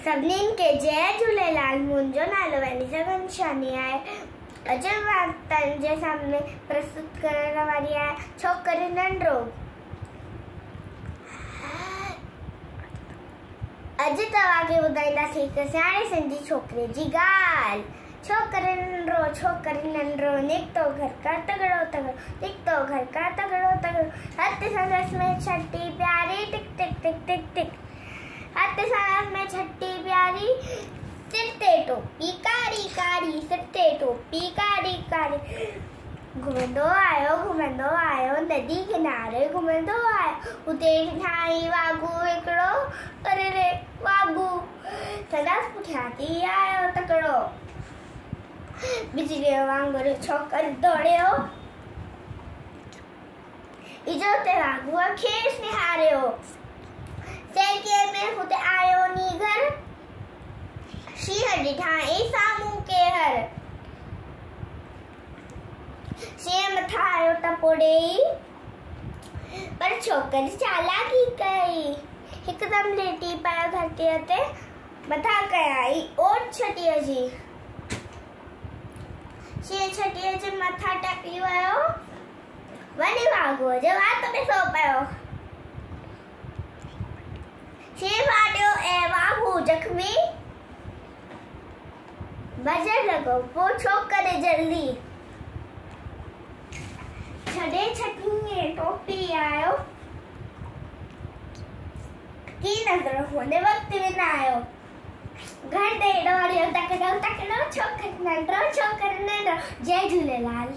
सभिनीनि खे जय झूलेलाल। मुंहिंजो नालो वनीसा घनशानी आहे। अॼु मां तव्हांजे सामने प्रस्तुत करण वारी आहियां छोकिरी नंढड़ो। अॼु तव्हांखे ॿुधाईंदासीं हिकु सियाणे सिंधी छोकिरे जी ॻाल्हि। छोकिरी नंढड़ो निकितो घर का तगड़ो तगड़ो, निकितो घर का तगड़ो तगड़ो, हथ संदसि में छठी प्यारी टिक टिक टिक टिक टिक, हथ संदसि में छठी प्यारी, सिर ते टोपी कारी कारी, सिर ते टोपी कारी कारी। घुमंदो आयो नदी किनारे घुमंदो आयो, उते ठाही वागू हिकिड़ो, अरे रे वागू संदसि पुठियां थी आयो तकड़ो। बिजली वांगुरु छोकिरो दौड़ियो, इजो ते वागूअ खेसि निहारियो। सेके में हुते आयो नी घर, शींहं ॾिठाई साम्हूं केहर। शींहं मथां आयो टपो ॾेई, पर छोकिरी चालाकी कई, हिकदमि लेटी पियो धरतीअ ते, मथां कयाई ओट छटीअ जी। शींहं छटीअ जे मथां टपी वियो, वञी वागूअ जे वात में सो पियो। शींहं फाटियो ऐं वागू जख्मी, भॼण लॻो पोइ छोकिरे जल्दी। छॾे छठी टोपी आयो, की नज़र होॾे वक़्तु विञायो। घर ते दौड़ियो तकड़ो तकड़ो, छोकिरी नंढड़ो। जय झूलेलाल।